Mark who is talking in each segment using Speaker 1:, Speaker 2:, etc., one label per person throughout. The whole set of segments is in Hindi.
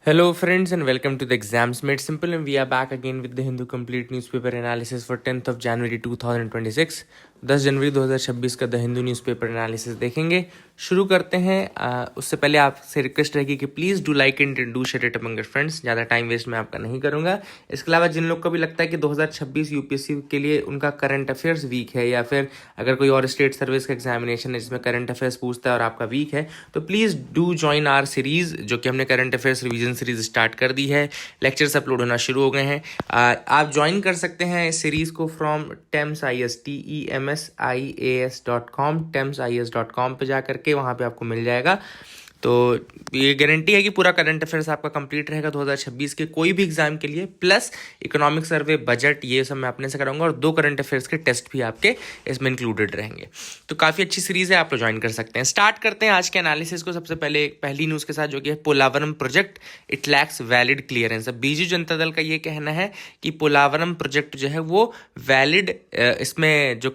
Speaker 1: Hello, friends, and welcome to the Exams Made Simple. And we are back again with the Hindu Complete Newspaper Analysis for 10th of January 2026. 10 जनवरी 2026 का द हिंदू न्यूज़पेपर एनालिसिस देखेंगे। शुरू करते हैं। उससे पहले आपसे रिक्वेस्ट रहेगी कि please do like and do share it among your friends. ज़्यादा टाइम वेस्ट मैं आपका नहीं करूँगा। इसके अलावा जिन लोग को भी लगता है कि 2026 यूपीएससी के लिए उनका करंट अफेयर्स वीक है, या फिर अगर कोई और स्टेट सर्विस का एग्जामिनेशन है जिसमें करंट अफेयर्स पूछता है और आपका वीक है, तो please do join our series, जो कि हमने current affairs revision series start कर दी है। लेक्चर्स अपलोड होना शुरू हो गए हैं। आप ज्वाइन कर सकते हैं इस सीरीज़ को फ्रॉम TEMSIAS.com TEMSIAS.com पे जा करके, वहाँ पे आपको मिल जाएगा। तो ये गारंटी है कि पूरा करंट अफेयर्स आपका कंप्लीट रहेगा 2026 के कोई भी एग्जाम के लिए, प्लस इकोनॉमिक सर्वे, बजट, ये सब मैं अपने से कराऊंगा, और 2 करंट अफेयर्स के टेस्ट भी आपके इसमें इंक्लूडेड रहेंगे। तो काफ़ी अच्छी सीरीज़ है, आप लोग ज्वाइन कर सकते हैं। स्टार्ट करते हैं आज के एनालिसिस को सबसे पहले पहली न्यूज़ के साथ, जो कि है Polavaram project it lacks valid clearance. अब बीजू जनता दल का ये कहना है कि पोलावरम प्रोजेक्ट जो है वो वैलिड, इसमें जो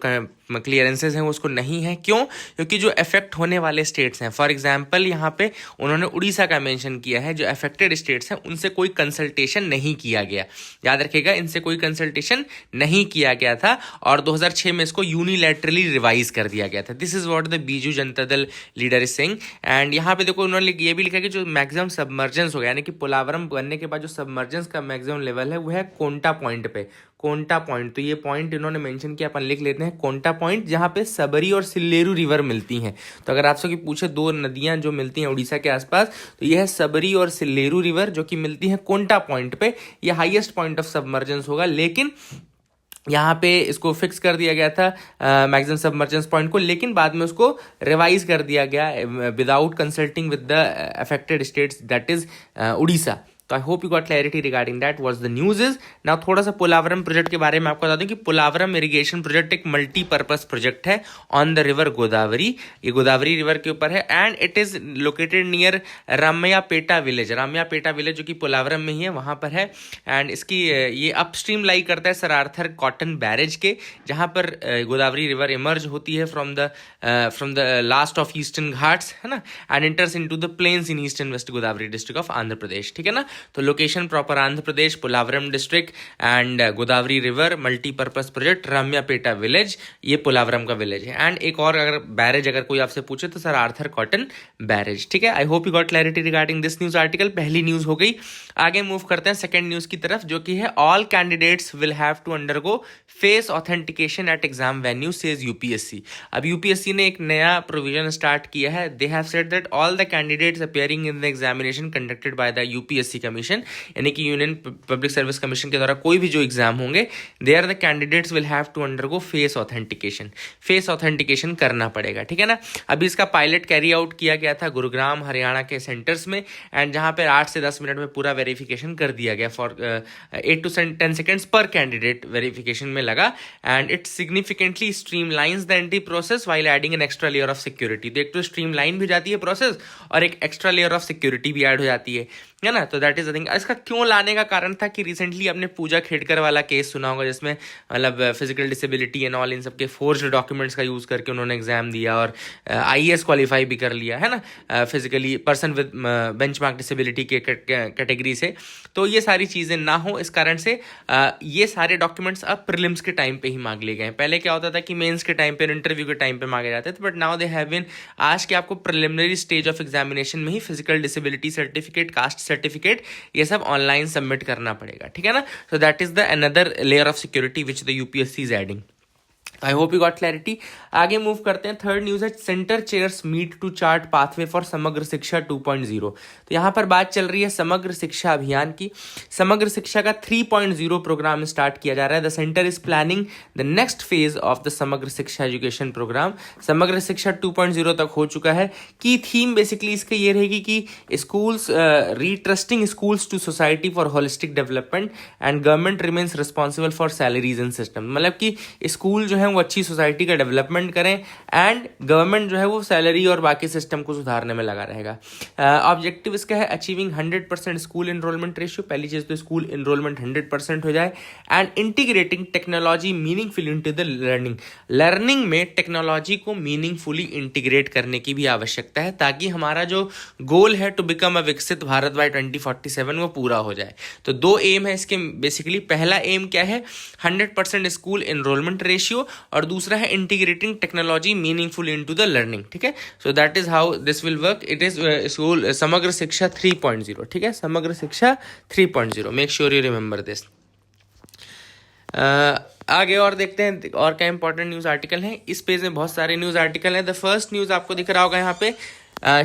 Speaker 1: क्लियरेंसेज हैं वो उसको नहीं है। क्यों? क्योंकि जो अफेक्ट होने वाले स्टेट्स हैं, फॉर एग्जांपल यहाँ पे उन्होंने उड़ीसा का मेंशन किया है, जो अफेक्टेड स्टेट्स हैं उनसे कोई कंसल्टेशन नहीं किया गया। याद रखिएगा, इनसे कोई कंसल्टेशन नहीं किया गया था, और 2006 में इसको यूनिलैटरली रिवाइज कर दिया गया था। This is what the Biju Janata Dal leader is saying. And यहाँ पे देखो, उन्होंने ये भी लिखा कि जो मैक्सिमम सबमर्जेंस हो गया, यानी कि पोलावरम बनने के बाद जो सबमर्जेंस का मैक्सिमम लेवल है वो है कोंटा पॉइंट पे। कोंटा पॉइंट, तो ये पॉइंट इन्होंने मेंशन किया, अपन लिख लेते हैं कोंटा पॉइंट, जहाँ पे सबरी और सिल्लेरू रिवर मिलती हैं। तो अगर आपसे कि पूछे 2 नदियां जो मिलती हैं उड़ीसा के आसपास, तो ये है सबरी और सिल्लेरू रिवर, जो कि मिलती हैं कोंटा पॉइंट पे। ये हाईएस्ट पॉइंट ऑफ सबमर्जेंस होगा, लेकिन यहाँ पे इसको फिक्स कर दिया गया था मैक्सिमम सबमर्जेंस पॉइंट को, लेकिन बाद में उसको रिवाइज कर दिया गया without consulting with the affected states, that is Odisha. तो I hope you got clarity regarding that what the news is. Now थोड़ा सा पोलावरम प्रोजेक्ट के बारे में आपको बता दूं कि पोलावरम इरिगेशन प्रोजेक्ट एक मल्टीपर्पज प्रोजेक्ट है ऑन द रिवर गोदावरी। ये गोदावरी रिवर के ऊपर है, and it is located near Ramayapeta village. Ramayapeta village जो कि पोलावरम में ही है, वहाँ पर है। एंड इसकी ये अपस्ट्रीम लाई करता है सर आर्थर कॉटन बैरेज के, जहाँ पर गोदावरी रिवर इमर्ज होती है from the last of Eastern Ghats, है ना, and enters into the plains in East and West Godavari district of Andhra Pradesh. ठीक है ना, तो location proper Andhra Pradesh, Polavaram district, and Godavari river, multipurpose project, Ramayapeta village, ये पोलावरम का विलेज है। एंड एक और अगर बैरेज अगर कोई आपसे पूछे तो सर आर्थर कॉटन बैरेज। ठीक है, आई hope you got clarity regarding this news article. पहली न्यूज हो गई। आगे मूव करते हैं सेकंड न्यूज की तरफ, जो कि है all candidates will have to undergo face authentication at exam venue says UPSC. अब यूपीएससी ने एक नया प्रोविजन स्टार्ट किया है। They have said that all the candidates appearing in the examination conducted by the UPSC commission, यानी कि यूनियन पब्लिक सर्विस कमीशन के द्वारा कोई भी जो एग्जाम होंगे, there the candidates will have to undergo face authentication. Face authentication करना पड़ेगा। ठीक है ना, अभी इसका पायलट कैरी आउट किया गया था गुरुग्राम हरियाणा के सेंटर्स में, एंड जहां पर 8 से 10 मिनट में पूरा वेरिफिकेशन कर दिया गया। फॉर 8 to 10 सेकेंड्स पर कैंडिडेट वेरिफिकेशन में लगा, and it significantly streamlines the anti process while adding an extra layer of security. तो एक तो स्ट्रीमलाइन भी जाती है प्रोसेस, और एक एक्स्ट्रा लेयर ऑफ सिक्योरिटी भी ऐड हो जाती है ना। तो दैट इज द थिंग। इसका क्यों लाने का कारण था कि रिसेंटली आपने पूजा खेड़कर वाला केस सुना होगा, जिसमें मतलब फिजिकल डिसेबिलिटी एंड ऑल, इन सबके फोर्ज्ड डॉक्यूमेंट्स का यूज करके उन्होंने एग्जाम दिया और आईएएस क्वालिफाई भी कर लिया, है ना, physically person with benchmark disability के कैटेगरी से। तो ये सारी चीज़ें ना हो, इस कारण से ये सारे डॉक्यूमेंट्स अब प्रीलिम्स के टाइम पे ही मांग लिए गए हैं। पहले क्या होता था कि मेंस के टाइम पे, इंटरव्यू के टाइम पे मांगे जाते थे, but now they have been आज के आपको प्रिलिमिनरी स्टेज ऑफ एग्जामिनेशन में ही physical disability certificate, caste certificate, ये सब ऑनलाइन सबमिट करना पड़ेगा। ठीक है ना, so that is the another layer of security which the UPSC is adding. I hope you got clarity. आगे मूव करते हैं। Third news is centre chairs meet to chart pathway for Samagra Shiksha 2.0। तो यहाँ पर बात चल रही है समग्र शिक्षा अभियान की। समग्र शिक्षा का 3.0 प्रोग्राम स्टार्ट किया जा रहा है। The centre is planning the next phase of the समग्र शिक्षा एजुकेशन प्रोग्राम। समग्र शिक्षा 2.0 तक हो चुका है। की थीम बेसिकली इसके ये रहेगी कि schools retrusting schools to society for holistic development and government remains responsible for salaries and system. मतलब कि स्कूल जो है वो अच्छी सोसाइटी का डेवलपमेंट करें, एंड गवर्नमेंट जो है वो सैलरी और बाकी सिस्टम को सुधारने में लगा रहेगा। ऑब्जेक्टिव इसका है अचीविंग 100% स्कूल इनरोलमेंट रेशियो। पहली चीज़ तो स्कूल इनरोलमेंट 100% हो जाए, and integrating technology meaningful into the learning में टेक्नोलॉजी को मीनिंगफुली इंटीग्रेट करने की भी आवश्यकता है, ताकि हमारा जो गोल है टू बिकम अ विकसित भारत बाय 2047 वो पूरा हो जाए। तो 2 एम है इसके बेसिकली। पहला एम क्या है, 100% स्कूल इनरोलमेंट रेशियो, और दूसरा है integrating technology meaningful into the learning. ठीक है, सो that is how this will work. It is school समग्र शिक्षा 3.0। ठीक है, समग्र शिक्षा 3.0, make sure you remember this. आगे और देखते हैं और क्या इंपॉर्टेंट न्यूज़ आर्टिकल है। इस पेज में बहुत सारे न्यूज़ आर्टिकल हैं। द फर्स्ट न्यूज़ आपको दिख रहा होगा यहाँ पे,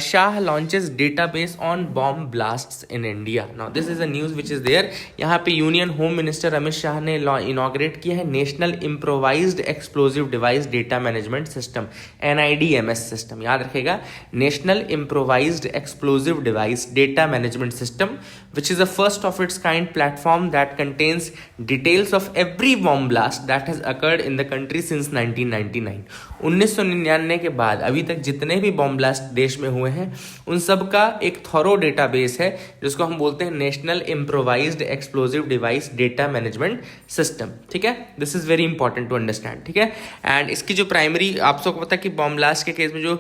Speaker 1: Shah launches database on bomb blasts in India. Now this is a news which is there. यहाँ पे union home minister Amit Shah ने इनॉग्रेट किया है national improvised explosive device data management system, NIDMS system. याद रखेगा, national improvised explosive device data management system, which is a first of its kind platform that contains details of every bomb blast that has occurred in the country since 1999। 1999 के बाद अभी तक जितने भी बॉम्ब ब्लास्ट देश में हुए हैं उन सब का एक थॉरो डेटाबेस है, जिसको हम बोलते हैं national improvised explosive device data management system. ठीक है, this is very important to understand. ठीक है, एंड इसकी जो प्राइमरी, आप सबको पता है कि बॉम्ब ब्लास्ट के केस में जो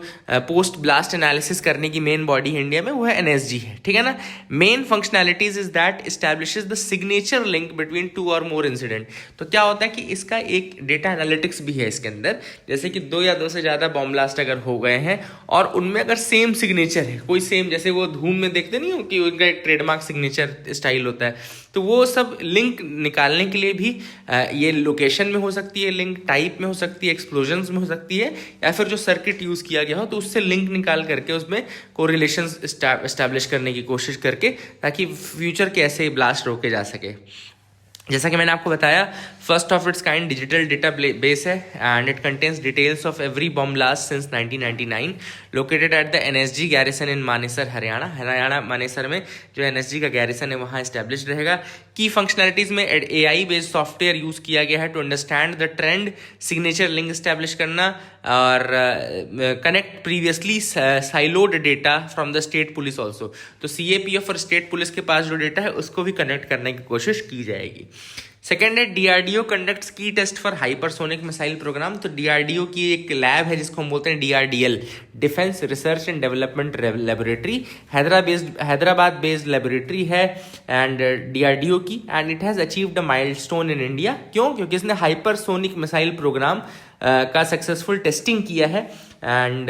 Speaker 1: पोस्ट ब्लास्ट एनालिसिस करने की मेन बॉडी है इंडिया में, वो है NSG है। ठीक है ना, main functionalities is that establishes the signature link between 2 और मोर इंसिडेंट। तो क्या होता है कि इसका एक डेटा एनालिटिक्स भी है इसके अंदर, जैसे कि 2 या 2 से ज़्यादा बॉम्ब ब्लास्ट अगर हो गए हैं और उनमें अगर सेम सिग्नेचर है, कोई सेम, जैसे वो धूम में देखते नहीं हो कि उनका एक ट्रेडमार्क सिग्नेचर स्टाइल होता है, तो वो सब लिंक निकालने के लिए भी ये लोकेशन में हो सकती है, लिंक टाइप में हो सकती है, एक्सप्लोजन्स में हो सकती है, या फिर जो सर्किट यूज़ किया गया हो तो उससे लिंक निकाल करके उसमें कोरिलेशंस एस्टैब्लिश करने की कोशिश करके, ताकि फ्यूचर के ऐसे ब्लास्ट रोके जा सके। जैसा कि मैंने आपको बताया, first of its kind digital database है, and it contains details of every bomb blast since 1999, located at the NSG garrison in Manesar, Haryana Manesar में जो NSG का गैरिसन है वहाँ इस्टेब्लिश रहेगा। की फंक्शनैलिटीज़ में AI बेस्ड सॉफ्टवेयर यूज़ किया गया है to understand the trend, signature link establish करना, और connect previously siloed data from the state police also. तो CAPF और स्टेट पुलिस के पास जो डेटा है उसको भी कनेक्ट करने की कोशिश की जाएगी। सेकेंड है DRDO conducts key test for hypersonic missile programme. तो DRDO की एक लैब है जिसको हम बोलते हैं DRDL, defence research and development laboratory, Hyderabad based laboratory है एंड DRDO की, and it has achieved a milestone in India. क्यों? क्योंकि इसने हाइपरसोनिक मिसाइल प्रोग्राम का सक्सेसफुल टेस्टिंग किया है, एंड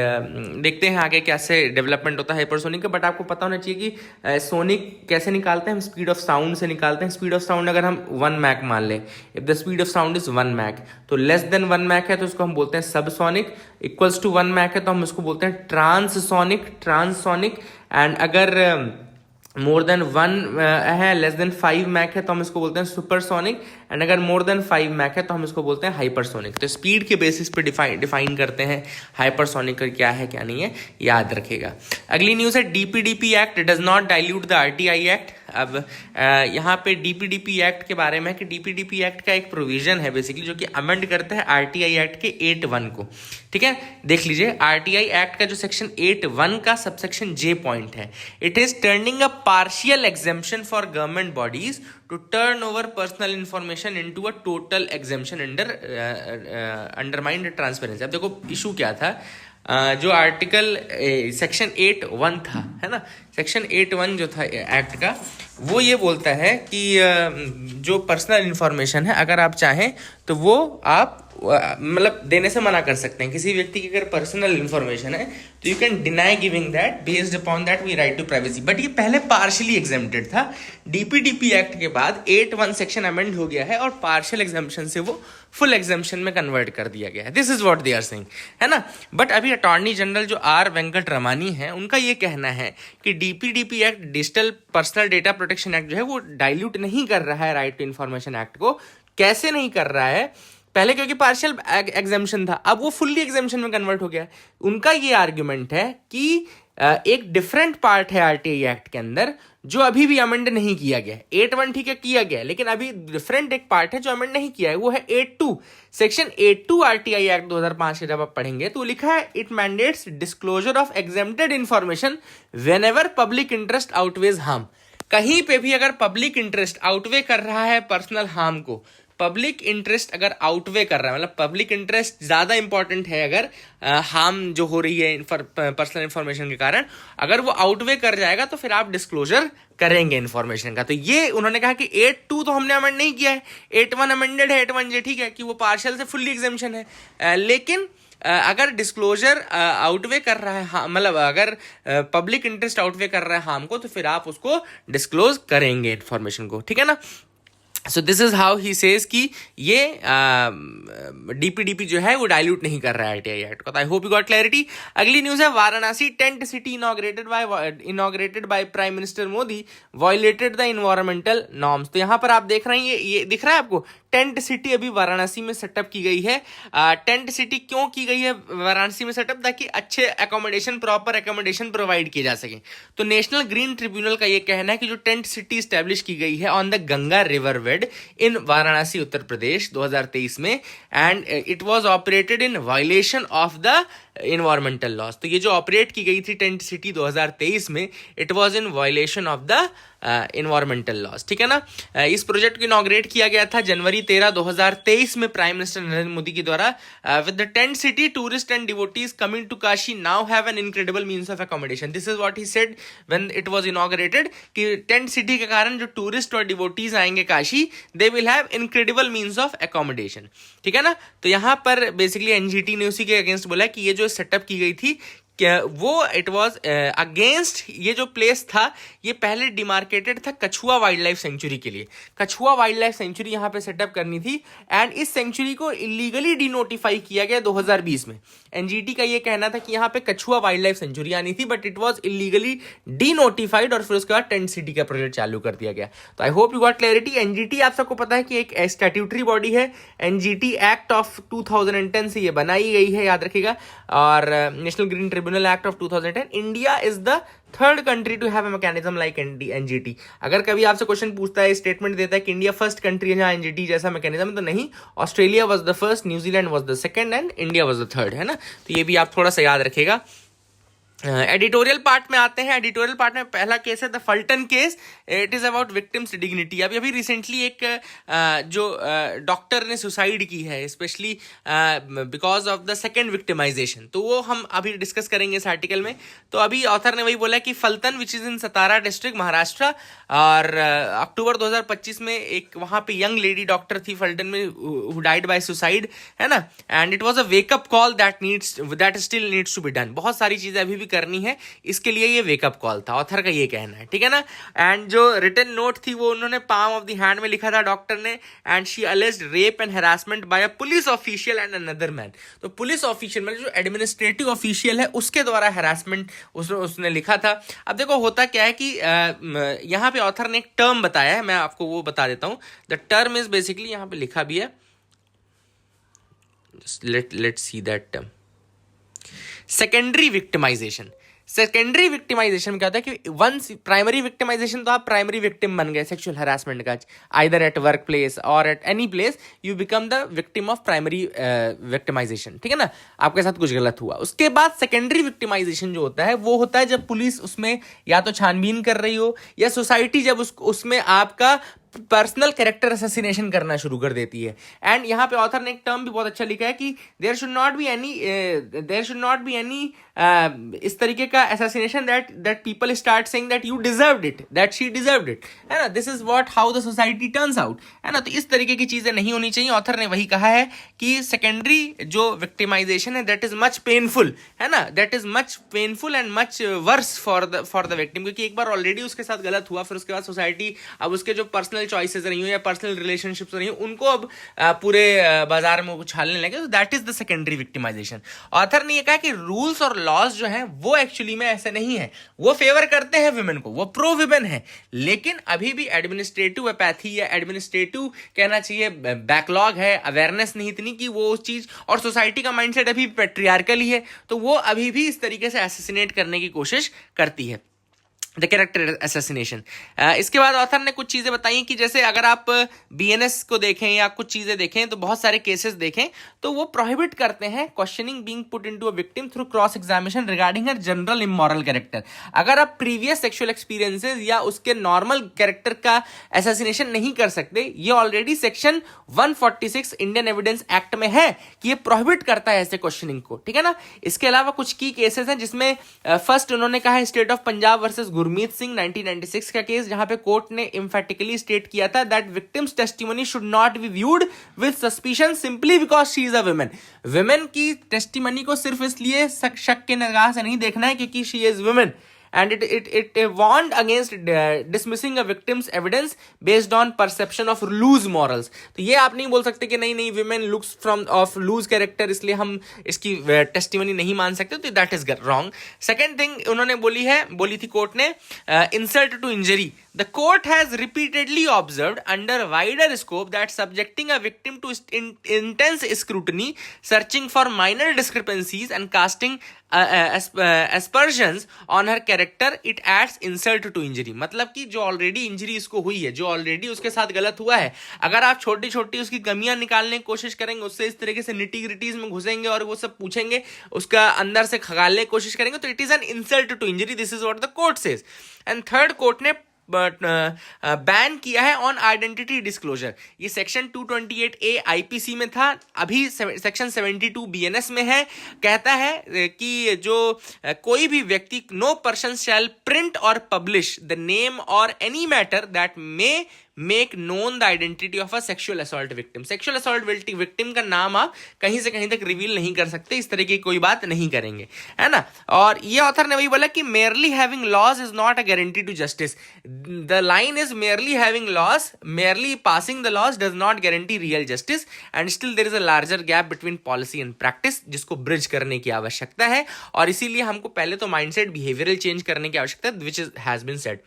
Speaker 1: देखते हैं आगे कैसे डेवलपमेंट होता है हाइपरसोनिक का। बट आपको पता होना चाहिए कि सोनिक कैसे निकालते हैं हम, स्पीड ऑफ साउंड से निकालते हैं। स्पीड ऑफ साउंड अगर हम 1 मैक मान लें, if the speed of sound is 1 Mach, तो लेस देन 1 मैक है तो उसको हम बोलते हैं सबसोनिक, इक्वल्स टू 1 मैक है तो हम उसको बोलते हैं ट्रांससोनिक, एंड अगर मोर देन 1 है, लेस देन 5 मैक है तो हम इसको बोलते हैं सुपरसोनिक, एंड अगर मोर देन 5 मैक है तो हम इसको बोलते हैं हाइपरसोनिक। तो स्पीड के बेसिस पे डिफाइन करते हैं हाइपरसोनिक क्या है क्या नहीं है, याद रखेगा। अगली न्यूज़ है DPDP act does not dilute the RTI act. अब यहाँ पे DPDP एक्ट के बारे में है कि DPDP एक्ट का एक प्रोविजन है बेसिकली जो कि अमेंड करता है RTI एक्ट के 8(1) को। ठीक है, देख लीजिए RTI एक्ट का जो सेक्शन 8(1) का सबसेक्शन J पॉइंट है, it is turning a partial exemption for government bodies to turn over personal information into a total exemption undermined transparency. अब देखो इशू क्या था, जो आर्टिकल सेक्शन 8(1) था, है ना, सेक्शन 8(1) जो था एक्ट का, वो ये बोलता है कि जो पर्सनल इंफॉर्मेशन है अगर आप चाहें तो वो आप मतलब देने से मना कर सकते हैं। किसी व्यक्ति की अगर पर्सनल इंफॉर्मेशन है तो you can deny giving that, based upon that we right to privacy. But ये पहले पार्शियली एग्जेम्प्टेड था। DPDP एक्ट के बाद 8(1) सेक्शन अमेंड हो गया है और पार्शियल एग्जेम्पशन से वो फुल एग्जेम्पशन में कन्वर्ट कर दिया गया है। This is what they are saying, है ना। बट अभी अटॉर्नी जनरल जो R वेंकट रमानी है, उनका ये कहना है कि DPDP act, digital personal data protection act जो है वो डाइल्यूट नहीं कर रहा है राइट टू इन्फॉर्मेशन एक्ट को। कैसे नहीं कर रहा है? पहले क्योंकि पार्शियल एग्जेम्पशन था, अब वो फुल्ली एग्जेम्पशन में कन्वर्ट हो गया। उनका ये आर्ग्यूमेंट है कि एक डिफरेंट पार्ट है आरटीआई एक्ट के अंदर जो अभी भी अमेंड नहीं किया गया है। 8(1) ठीक है किया गया है, लेकिन अभी डिफरेंट एक पार्ट है जो अमेंड नहीं किया है, वो है 8(2). सेक्शन 8(2) आरटीआई एक्ट 2005 के जब आप पढ़ेंगे तो लिखा है it mandates disclosure of exempted information whenever public interest outweighs harm. कहीं पे भी अगर पब्लिक इंटरेस्ट आउटवे कर रहा है पर्सनल हार्म को, पब्लिक इंटरेस्ट अगर आउटवे कर रहा है, मतलब पब्लिक इंटरेस्ट ज्यादा इंपॉर्टेंट है, अगर हार्म जो हो रही है पर्सनल इंफॉर्मेशन के कारण, अगर वो आउटवे कर जाएगा तो फिर आप डिस्क्लोजर करेंगे इन्फॉर्मेशन का। तो ये उन्होंने कहा कि 8(2) तो हमने अमेंड नहीं किया है, 8(1) अमेंडेड है। 8(1) ठीक है कि वो पार्शियल से फुल्ली एग्जेम्पशन है, लेकिन अगर डिस्क्लोजर आउटवे कर रहा है, मतलब अगर पब्लिक इंटरेस्ट आउटवे कर रहा है हार्म को, तो फिर आप उसको डिस्क्लोज करेंगे इन्फॉर्मेशन को, ठीक है ना। So this is how he says कि ये डीपीडीपी जो है वो डाइल्यूट नहीं कर रहा है आरटीआई एक्ट को। आई होप यू गॉट क्लैरिटी। अगली न्यूज है Varanasi tent city inaugurated by prime minister Modi violated the environmental norms. तो यहाँ पर आप देख रहे हैं, ये दिख रहा है आपको, टेंट सिटी अभी वाराणसी में सेटअप की गई है। टेंट सिटी क्यों की गई है वाराणसी में सेटअप? ताकि अच्छे अकोमोडेशन, प्रॉपर अकोमोडेशन प्रोवाइड किए जा सके। तो नेशनल ग्रीन ट्रिब्यूनल का ये कहना है कि जो टेंट सिटी स्टैब्लिश की गई है on the Ganga river bed in Varanasi Uttar Pradesh 2023 में, and it was operated in violation of the environmental laws. तो ये जो ऑपरेट की गई थी टेंट सिटी 2023 में, it was in violation of the environmental laws, ठीक है ना। इस प्रोजेक्ट को इनॉग्रेट किया गया था जनवरी 13, 2023 में प्राइम मिनिस्टर नरेंद्र मोदी के द्वारा। With the tent city tourist and devotees coming to Kashi now have an incredible means of accommodation. This is what he said when it was inaugurated कि टेंट सिटी के कारण जो टूरिस्ट और डिवोटीज आएंगे Kashi, they will have incredible means of accommodation, ठीक है ना। तो यहाँ पर बेसिकली एनजीटी ने उसी के अगेंस्ट बोला कि ये जो सेटअप की गई थी वो इट वाज अगेंस्ट, ये जो प्लेस था ये पहले डिमार्केटेड था कछुआ वाइल्ड लाइफ सेंचुरी के लिए। कछुआ वाइल्ड लाइफ सेंचुरी यहाँ पे सेटअप करनी थी, एंड इस सेंचुरी को इलीगली डिनोटिफाई किया गया 2020 में। एनजीटी का ये कहना था कि यहाँ पे कछुआ वाइल्ड लाइफ सेंचुरी आनी थी, but it was illegally denotified, और फिर उसके बाद टेंट सिटी का प्रोजेक्ट चालू कर दिया गया। तो I hope you got clarity. NGT आप सबको पता है कि एक स्टैट्यूटरी बॉडी है, एनजीटी एक्ट ऑफ 2010 से ये बनाई गई है, याद रखिएगा। और national green tribunal act of 2010, India is the third country to have a mechanism like NGT. अगर कभी आपसे क्वेश्चन पूछता है, स्टेटमेंट देता है कि इंडिया फर्स्ट कंट्री है जहां एनजीटी जैसा मैकेनिज्म, तो नहीं, Australia was the first, New Zealand was the second, and India was the third, है ना। तो ये भी आप थोड़ा सा याद रखिएगा। एडिटोरियल पार्ट में आते हैं। एडिटोरियल पार्ट में पहला केस है the Phaltan case. It is about victims dignity. अभी रिसेंटली एक जो डॉक्टर ने सुसाइड की है, specially because of the second victimisation, तो वो हम अभी डिस्कस करेंगे इस आर्टिकल में। तो अभी ऑथर ने वही बोला कि Phaltan which is in Satara district Maharashtra, और अक्टूबर 2025 में एक वहां पे यंग लेडी डॉक्टर थी फल्टन में हु डाइड बाय सुसाइड, है ना। And it was a wake up call that still needs to be done. बहुत सारी चीजें अभी भी करनी है, इसके लिए ये वेकअप कॉल था, ऑथर का ये कहना है, ठीक है ना। एंड जो रिटन नोट थी वो उन्होंने पाम ऑफ द हैंड में लिखा था डॉक्टर ने, and she alleged rape and harassment by a police official and another man. तो पुलिस ऑफिशियल मतलब जो एडमिनिस्ट्रेटिव ऑफिशियल है उसके द्वारा हैरासमेंट उसने लिखा था। अब देखो होता क्या है कि यहाँ पे ऑथर ने एक टर्म बताया है, मैं आपको वो बता देता हूं। द टर्म इज बेसिकली, यहाँ पे लिखा भी है, let's see that term, secondary victimisation. Secondary victimisation में क्या होता है कि वंस प्राइमरी विक्टिमाइजेशन, तो आप प्राइमरी विक्टिम बन गए सेक्सुअल हरासमेंट का, आइदर एट वर्क प्लेस और at any place, you become the victim of primary victimisation, ठीक है ना। आपके साथ कुछ गलत हुआ। उसके बाद सेकेंडरी विक्टिमाइजेशन जो होता है वो होता है जब पुलिस उसमें या तो छानबीन कर रही हो, या सोसाइटी जब उसमें आपका पर्सनल कैरेक्टर असैसिनेशन करना शुरू कर देती है। एंड यहाँ पे ऑथर ने एक टर्म भी बहुत अच्छा लिखा है कि there should not be any इस तरीके का assassination that people start saying that you deserved it, that she deserved it, है ना। This is what how the society turns out, है ना। तो इस तरीके की चीजें नहीं होनी चाहिए। ऑथर ने वही कहा है कि सेकेंडरी जो विक्टिमाइजेशन है दैट इज मच पेनफुल, है ना, that is much painful and much worse for the victim, क्योंकि एक बार ऑलरेडी उसके साथ गलत हुआ, फिर उसके बाद सोसाइटी अब उसके जो पर्सनल पर्सनल चॉइसेस रही हो या पर्सनल रिलेशनशिप्स रही हो, उनको अब पूरे बाजार में उछालने लगे। तो that is the secondary victimisation. Author ने ये कहा कि रूल्स और लॉज जो हैं वो एक्चुअली में ऐसे नहीं है, वो फेवर करते हैं विमेन को, वो प्रो विमेन है, लेकिन अभी भी एडमिनिस्ट्रेटिव अपैथी या एडमिनिस्ट्रेटिव कहना चाहिए बैकलॉग है, अवेयरनेस नहीं इतनी कि वो उस चीज, और सोसाइटी का माइंडसेट अभी पेट्रियार्कल ही है, तो वो अभी भी इस तरीके से असैसिनेट करने की कोशिश करती है, द कैरेक्टर असैसिनेशन। इसके बाद ऑथर ने कुछ चीज़ें बताई कि जैसे अगर आप बीएनएस को देखें या कुछ चीज़ें देखें तो बहुत सारे केसेस देखें तो वो प्रोहिबिट करते हैं questioning being put into a victim through cross examination regarding her general immoral character. अगर आप प्रीवियस सेक्सुअल एक्सपीरियंसेस या उसके नॉर्मल कैरेक्टर का असैसिनेशन नहीं कर सकते, ये already section 146 Indian evidence act में है कि ये प्रोहिबिट करता है ऐसे क्वेश्चनिंग को, ठीक है ना। इसके अलावा कुछ की केसेस हैं जिसमें फर्स्ट उन्होंने कहा है state of Punjab versus Gurmeet Singh 1996 का केस, जहां पे कोर्ट ने एम्फेटिकली स्टेट किया था that victims testimony should not B viewed with suspicion simply because she is a women. Women की टेस्टिमनी को सिर्फ इसलिए शक के निगाह से नहीं देखना है क्योंकि she is women, and it warned against dismissing a victim's evidence based on perception of loose morals। तो ये आप नहीं बोल सकते कि नहीं women looks from of loose character इसलिए हम इसकी testimony नहीं मान सकते, तो that is wrong। second thing उन्होंने बोली थी कोर्ट ने insult to injury। The court has repeatedly observed under wider scope that subjecting a victim to intense scrutiny, searching for minor discrepancies and casting aspersions on her character, it adds insult to injury। मतलब कि जो ऑलरेडी इंजरी इसको हुई है, जो ऑलरेडी उसके साथ गलत हुआ है, अगर आप छोटी छोटी उसकी कमियां निकालने की कोशिश करेंगे, उससे इस तरीके से निटी ग्रिटीज में घुसेंगे और वो सब पूछेंगे, उसका अंदर से खगालने की कोशिश करेंगे, तो it is an insult to injury. This is what the court says. And third, court ने बैन किया है ऑन आइडेंटिटी डिस्क्लोजर। ये सेक्शन 228A आईपीसी में था, अभी सेक्शन 72 बीएनएस में है। कहता है कि जो कोई भी व्यक्ति, नो पर्सन शैल प्रिंट और पब्लिश द नेम और any matter that may make known the identity of a sexual assault victim. Sexual assault victim का नाम आप कहीं से कहीं तक रिवील नहीं कर सकते, इस तरह की कोई बात नहीं करेंगे, है ना। और ये ऑथर ने वही बोला कि merely having laws is not a guarantee to justice. The line is merely having laws, merely passing the laws does not guarantee real justice and still there is a larger gap between policy and practice, जिसको ब्रिज करने की आवश्यकता है। और इसीलिए हमको पहले तो माइंडसेट बिहेवियरल चेंज करने की आवश्यकता है, विच हैज बीन सेड।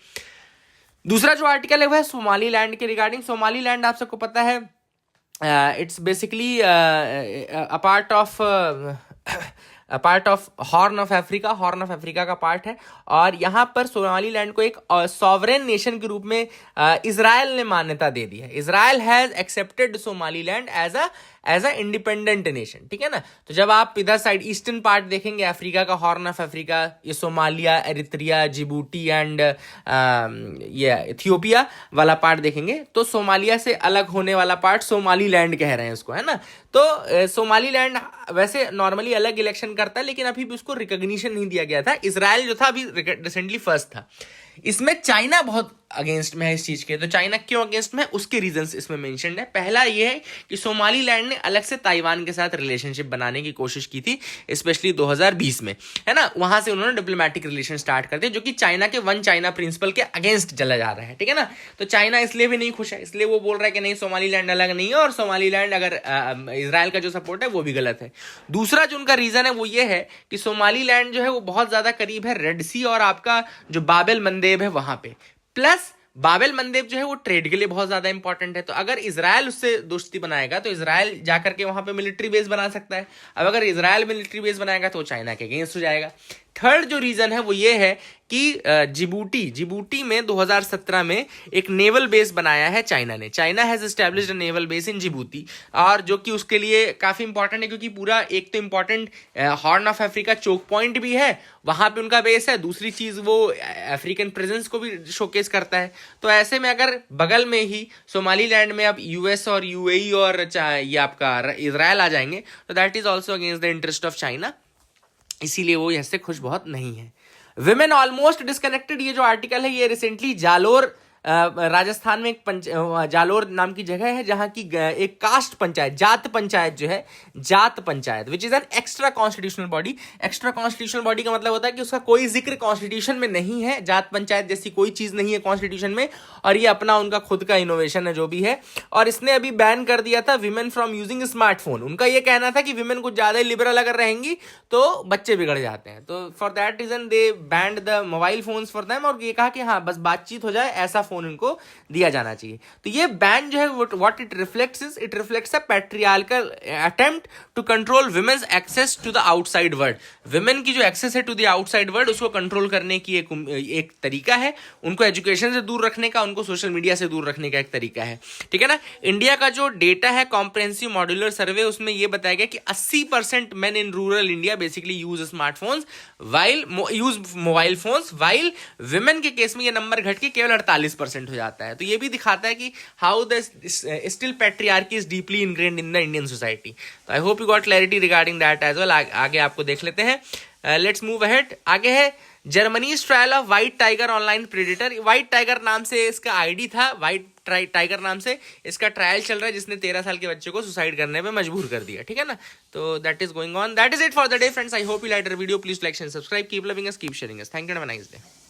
Speaker 1: दूसरा जो आर्टिकल है वो है सोमालीलैंड के रिगार्डिंग। सोमालीलैंड आप सबको पता है it's basically a part of horn of Africa का पार्ट है। और यहाँ पर सोमालीलैंड को एक सॉवरेन नेशन के रूप में इजराइल ने मान्यता दे दी है। Israel has accepted Somaliland as a independent nation, ठीक है ना। तो जब आप इधर साइड ईस्टर्न पार्ट देखेंगे अफ्रीका का, हॉर्न ऑफ अफ्रीका, ये सोमालिया, एरित्रिया, जिबूटी एंड ये इथियोपिया वाला पार्ट देखेंगे, तो सोमालिया से अलग होने वाला पार्ट सोमालीलैंड कह रहे हैं उसको, है ना। तो सोमालीलैंड वैसे नॉर्मली अलग इलेक्शन करता है, लेकिन अभी भी उसको रिकॉग्निशन नहीं दिया गया था। इजराइल जो था अभी रिसेंटली फर्स्ट था। इसमें चाइना बहुत अगेंस्ट में है इस चीज के। तो चाइना क्यों अगेंस्ट में है, उसके रीजंस इसमें मेंशन्ड है। पहला ये है कि सोमालीलैंड ने अलग से ताइवान के साथ रिलेशनशिप बनाने की कोशिश की थी, स्पेशली 2020 में, है ना। वहां से उन्होंने डिप्लोमेटिक रिलेशन स्टार्ट कर दिए, जो कि चाइना के वन चाइना प्रिंसिपल के अगेंस्ट चला जा रहा है, ठीक है ना। तो चाइना इसलिए भी नहीं खुश है, इसलिए वो बोल रहा है कि नहीं, सोमालीलैंड अलग नहीं है और सोमालीलैंड अगर इजराइल का जो सपोर्ट है वो भी गलत है। दूसरा जो उनका रीजन है वो ये है कि सोमालीलैंड जो है वो बहुत ज्यादा करीब है रेड सी और आपका जो बाबेल मंदेब है वहां पे, प्लस बाबेल मंदेब जो है वो ट्रेड के लिए बहुत ज्यादा इंपॉर्टेंट है। तो अगर इजराइल उससे दोस्ती बनाएगा तो इजराइल जाकर के वहां पे मिलिट्री बेस बना सकता है। अब अगर इजराइल मिलिट्री बेस बनाएगा तो चाइना के अगेंस्ट हो जाएगा। थर्ड जो रीजन है वो ये है कि जिबूटी में 2017 में एक नेवल बेस बनाया है चाइना ने। China has established a naval base in Djibouti, और जो कि उसके लिए काफी इंपॉर्टेंट है क्योंकि पूरा एक तो important horn of Africa choke point भी है, वहां पे उनका बेस है। दूसरी चीज वो अफ्रीकन प्रेजेंस को भी शोकेस करता है। तो ऐसे में अगर बगल में ही सोमालीलैंड में अब यूएस और यूएई और ये आपका इजराइल आ जाएंगे तो that is also against the interest of China, इसीलिए वो इससे खुश बहुत नहीं है। विमेन ऑलमोस्ट डिस्कनेक्टेड, ये जो आर्टिकल है ये रिसेंटली जालोर राजस्थान में एक जालोर नाम की जगह है जहां की एक कास्ट पंचायत, जात पंचायत जो है, जात panchayat which is an extra constitutional body. Extra constitutional body का मतलब होता है कि उसका कोई जिक्र कॉन्स्टिट्यूशन में नहीं है, जात पंचायत जैसी कोई चीज नहीं है कॉन्स्टिट्यूशन में, और ये अपना उनका खुद का इनोवेशन है जो भी है। और इसने अभी बैन कर दिया था विमेन फ्रॉम यूजिंग स्मार्टफोन। उनका ये कहना था कि विमेन कुछ ज्यादा ही लिबरल अगर रहेंगी तो बच्चे बिगड़ जाते हैं, तो for that reason they banned the mobile phones for them, और ये कहा कि हाँ बस बातचीत हो जाए ऐसा फोन इनको दिया जाना चाहिए। तो ये बैन जो है what it reflects is, it reflects a patriarchal attempt to control women's access to the outside world. Women की जो एक्सेस है टू द आउटसाइड वर्ल्ड उसको कंट्रोल करने की एक तरीका है, उनको एजुकेशन से दूर रखने का, उनको सोशल मीडिया से दूर रखने का एक तरीका है, ठीक है ना। इंडिया का जो डेटा है कॉम्प्रिहेंसिव मॉड्यूलर सर्वे, उसमें यह बताया गया कि 80% main in rural India basically use smartphones while use mobile phones, while women के केस में ये नंबर घट के केवल 48% हो जाता है। तो ये भी दिखाता है कि how the still patriarchy is deeply ingrained in the Indian society. तो I hope you got clarity regarding that as well. आगे आपको देख लेते हैं, लेट्स मूव अहेड। आगे है Germany's trial of white tiger online predator. White tiger नाम से इसका आईडी था, व्हाइट टाइगर नाम से इसका ट्रायल चल रहा है, जिसने 13 साल के बच्चे को सुसाइड करने पे मजबूर कर दिया, ठीक है ना। तो that is going on, that is it for the day friends. I hope you like the video, please like and subscribe, keep loving us, keep sharing us, thank you and have a nice day.